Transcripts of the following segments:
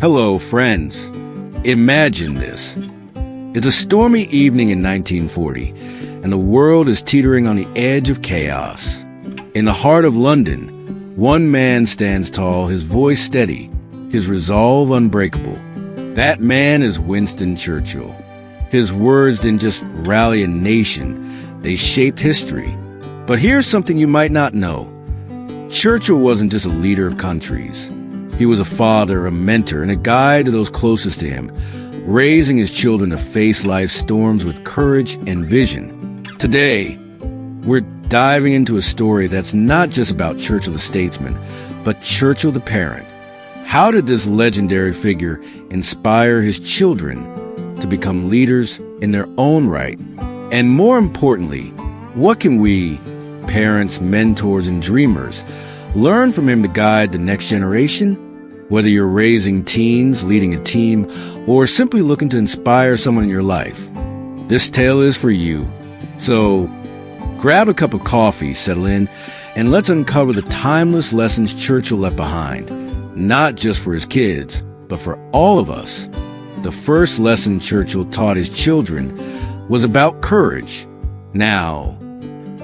Hello, friends. Imagine this. It's a stormy evening in 1940, and the world is teetering on the edge of chaos. In the heart of London, one man stands tall, his voice steady, his resolve unbreakable. That man is Winston Churchill. His words didn't just rally a nation, they shaped history. But here's something you might not know. Churchill wasn't just a leader of countries. He was a father, a mentor, and a guide to those closest to him, raising his children to face life's storms with courage and vision. Today, we're diving into a story that's not just about Churchill the statesman, but Churchill the parent. How did this legendary figure inspire his children to become leaders in their own right? And more importantly, what can we, parents, mentors, and dreamers, learn from him to guide the next generation? Whether you're raising teens, leading a team, or simply looking to inspire someone in your life, this tale is for you. So grab a cup of coffee, settle in, and let's uncover the timeless lessons Churchill left behind, not just for his kids, but for all of us. The first lesson Churchill taught his children was about courage. Now,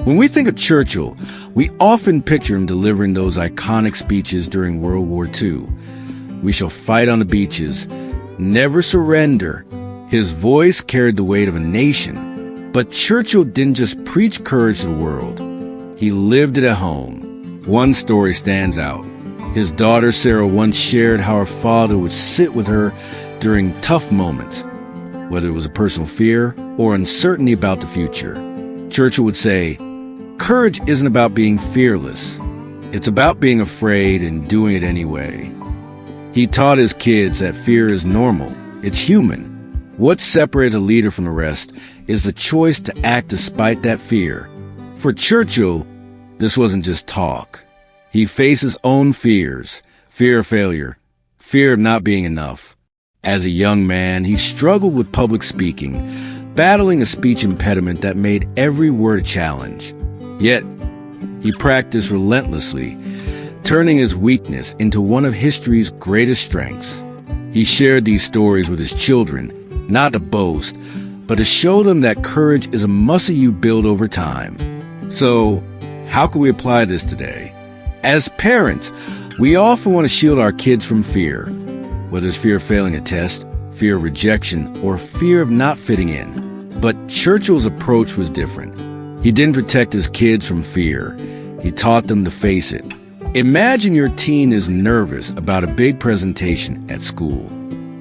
when we think of Churchill, we often picture him delivering those iconic speeches during World War II. We shall fight on the beaches, never surrender. His voice carried the weight of a nation. But Churchill didn't just preach courage to the world. He lived it at home. One story stands out. His daughter Sarah once shared how her father would sit with her during tough moments, whether it was a personal fear or uncertainty about the future. Churchill would say, "Courage isn't about being fearless. It's about being afraid and doing it anyway." He taught his kids that fear is normal. It's human. What separates a leader from the rest is the choice to act despite that fear. For Churchill, this wasn't just talk. He faced his own fears, fear of failure, fear of not being enough. As a young man, he struggled with public speaking, battling a speech impediment that made every word a challenge. Yet, he practiced relentlessly, turning his weakness into one of history's greatest strengths. He shared these stories with his children, not to boast, but to show them that courage is a muscle you build over time. So, how can we apply this today? As parents, we often want to shield our kids from fear, whether it's fear of failing a test, fear of rejection, or fear of not fitting in. But Churchill's approach was different. He didn't protect his kids from fear. He taught them to face it. Imagine your teen is nervous about a big presentation at school.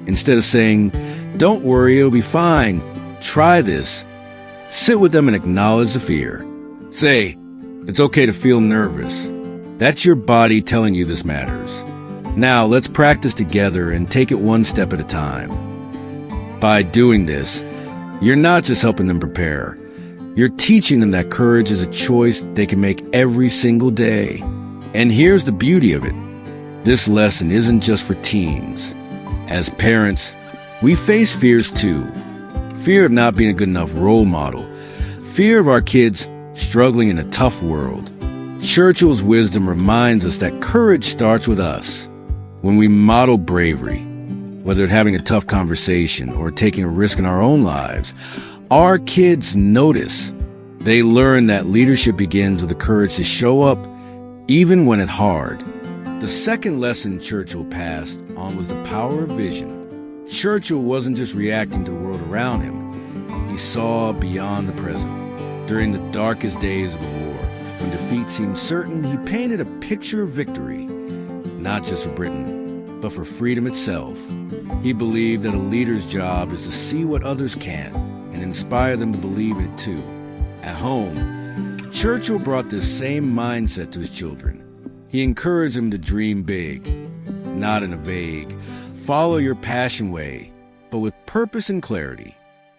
Instead of saying, "Don't worry, it'll be fine. Try this." Sit with them and acknowledge the fear. Say, "It's okay to feel nervous. That's your body telling you this matters. Now let's practice together and take it one step at a time." By doing this, you're not just helping them prepare. You're teaching them that courage is a choice they can make every single day. And here's the beauty of it. This lesson isn't just for teens. As parents, we face fears too. Fear of not being a good enough role model. Fear of our kids struggling in a tough world. Churchill's wisdom reminds us that courage starts with us. When we model bravery, whether it's having a tough conversation or taking a risk in our own lives, our kids notice. They learn that leadership begins with the courage to show up even when it's hard. The second lesson Churchill passed on was the power of vision. Churchill wasn't just reacting to the world around him. He saw beyond the present. During the darkest days of the war, when defeat seemed certain, he painted a picture of victory, not just for Britain, but for freedom itself. He believed that a leader's job is to see what others can't and inspire them to believe in it too. At home, Churchill brought this same mindset to his children. He encouraged them to dream big, not in a vague, follow your passion way, but with purpose and clarity.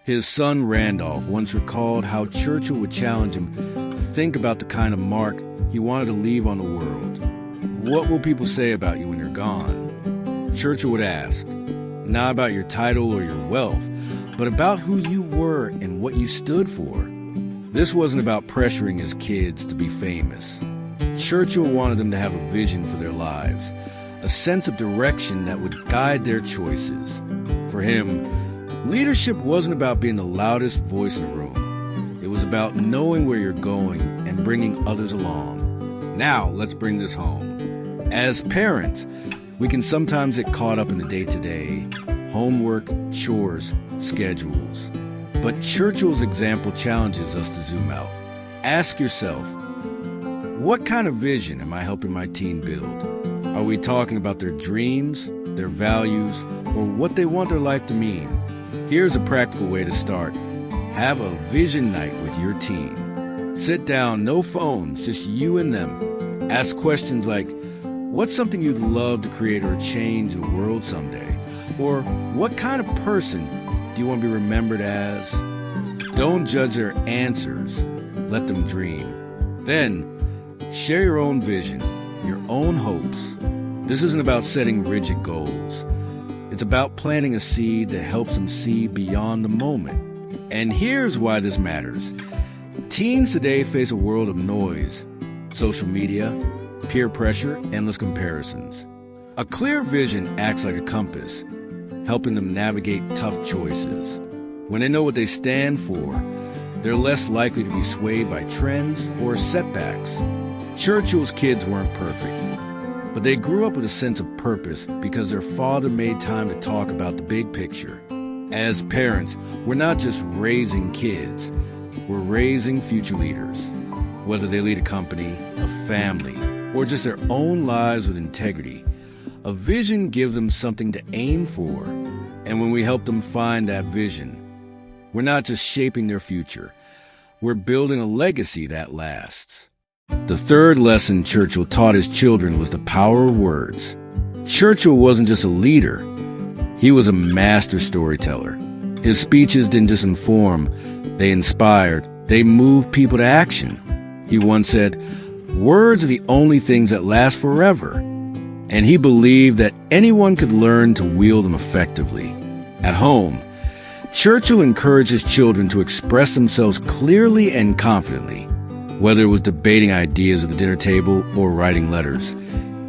His son Randolph once recalled how Churchill would challenge him to think about the kind of mark he wanted to leave on the world. What will people say about you when you're gone? Churchill would ask, not about your title or your wealth, but about who you were and what you stood for. This wasn't about pressuring his kids to be famous. Churchill wanted them to have a vision for their lives, a sense of direction that would guide their choices. For him, leadership wasn't about being the loudest voice in the room. It was about knowing where you're going and bringing others along. Now, let's bring this home. As parents, we can sometimes get caught up in the day-to-day, homework, chores, schedules. But Churchill's example challenges us to zoom out. Ask yourself, what kind of vision am I helping my teen build? Are we talking about their dreams, their values, or what they want their life to mean? Here's a practical way to start. Have a vision night with your teen. Sit down, no phones, just you and them. Ask questions like, what's something you'd love to create or change in the world someday? Or what kind of person do you want to be remembered as? Don't judge their answers. Let them dream. Then, share your own vision, your own hopes. This isn't about setting rigid goals. It's about planting a seed that helps them see beyond the moment. And here's why this matters. Teens today face a world of noise, social media, peer pressure, endless comparisons. A clear vision acts like a compass, helping them navigate tough choices. When they know what they stand for, they're less likely to be swayed by trends or setbacks. Churchill's kids weren't perfect, but they grew up with a sense of purpose because their father made time to talk about the big picture. As parents, we're not just raising kids, we're raising future leaders. Whether they lead a company, a family, or just their own lives with integrity, a vision gives them something to aim for. And when we help them find that vision, we're not just shaping their future, we're building a legacy that lasts. The third lesson Churchill taught his children was the power of words. Churchill wasn't just a leader, he was a master storyteller. His speeches didn't just inform, they inspired, they moved people to action. He once said, "Words are the only things that last forever." And he believed that anyone could learn to wield them effectively. At home, Churchill encouraged his children to express themselves clearly and confidently. Whether it was debating ideas at the dinner table or writing letters,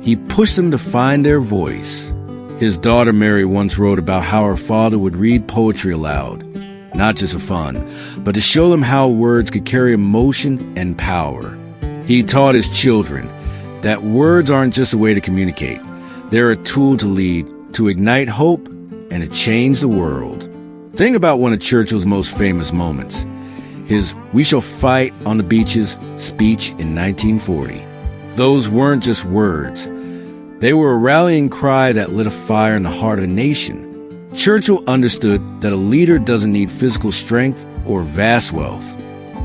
he pushed them to find their voice. His daughter Mary once wrote about how her father would read poetry aloud, not just for fun, but to show them how words could carry emotion and power. He taught his children that words aren't just a way to communicate. They're a tool to lead, to ignite hope, and to change the world. Think about one of Churchill's most famous moments, his "We shall fight on the beaches" speech in 1940. Those weren't just words. They were a rallying cry that lit a fire in the heart of the nation. Churchill understood that a leader doesn't need physical strength or vast wealth.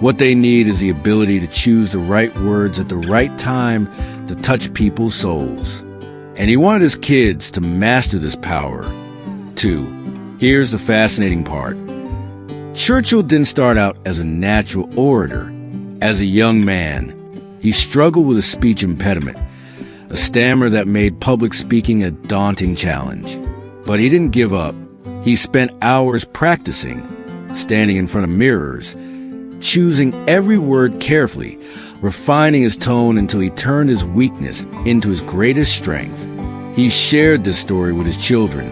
What they need is the ability to choose the right words at the right time to touch people's souls. And he wanted his kids to master this power, too. Here's the fascinating part. Churchill didn't start out as a natural orator. As a young man, he struggled with a speech impediment, a stammer that made public speaking a daunting challenge. But he didn't give up. He spent hours practicing, standing in front of mirrors, choosing every word carefully, refining his tone until he turned his weakness into his greatest strength. He shared this story with his children,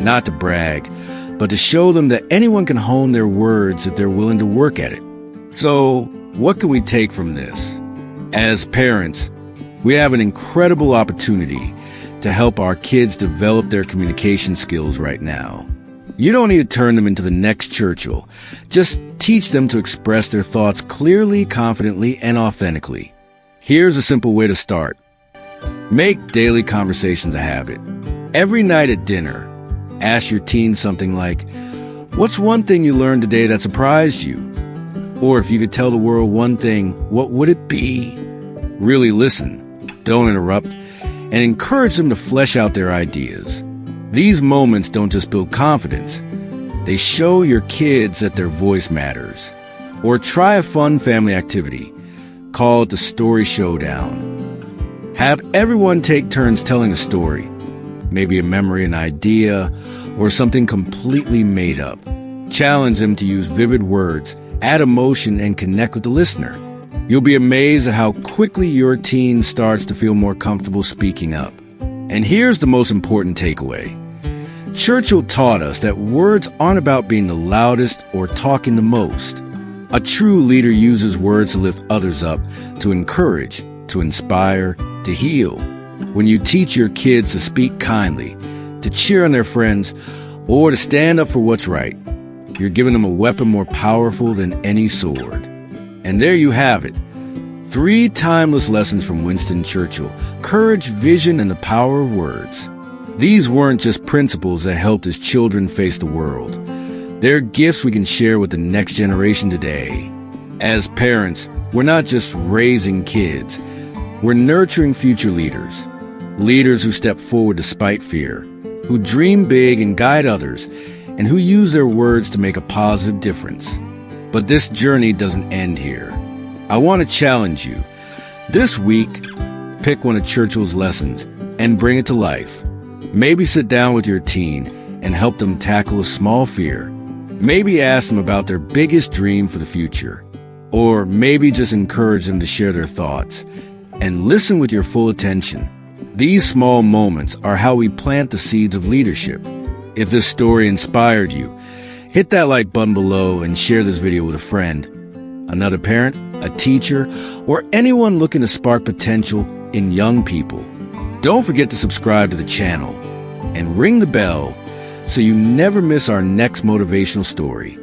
not to brag, but to show them that anyone can hone their words if they're willing to work at it. So, what can we take from this? As parents, we have an incredible opportunity to help our kids develop their communication skills right now. You don't need to turn them into the next Churchill. Just teach them to express their thoughts clearly, confidently, and authentically. Here's a simple way to start. Make daily conversations a habit. Every night at dinner, ask your teen something like, "What's one thing you learned today that surprised you?" Or if you could tell the world one thing, what would it be? Really listen, don't interrupt, and encourage them to flesh out their ideas. These moments don't just build confidence, they show your kids that their voice matters. Or try a fun family activity. Call it the Story Showdown. Have everyone take turns telling a story, maybe a memory, an idea, or something completely made up. Challenge them to use vivid words, add emotion, and connect with the listener. You'll be amazed at how quickly your teen starts to feel more comfortable speaking up. And here's the most important takeaway. Churchill taught us that words aren't about being the loudest or talking the most. A true leader uses words to lift others up, to encourage, to inspire, to heal. When you teach your kids to speak kindly, to cheer on their friends, or to stand up for what's right, you're giving them a weapon more powerful than any sword. And there you have it. 3 timeless lessons from Winston Churchill: courage, vision, and the power of words. These weren't just principles that helped his children face the world. They're gifts we can share with the next generation today. As parents, we're not just raising kids. We're nurturing future leaders. Leaders who step forward despite fear, who dream big and guide others, and who use their words to make a positive difference. But this journey doesn't end here. I want to challenge you. This week, pick one of Churchill's lessons and bring it to life. Maybe sit down with your teen and help them tackle a small fear. Maybe ask them about their biggest dream for the future. Or maybe just encourage them to share their thoughts. And listen with your full attention. These small moments are how we plant the seeds of leadership. If this story inspired you, hit that like button below and share this video with a friend, another parent, a teacher, or anyone looking to spark potential in young people. Don't forget to subscribe to the channel and ring the bell so you never miss our next motivational story.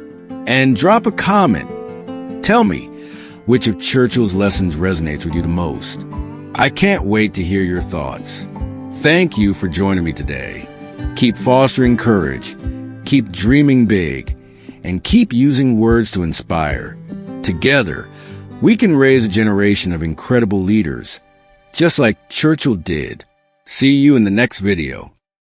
And drop a comment. Tell me which of Churchill's lessons resonates with you the most. I can't wait to hear your thoughts. Thank you for joining me today. Keep fostering courage, keep dreaming big, and keep using words to inspire. Together, we can raise a generation of incredible leaders, just like Churchill did. See you in the next video.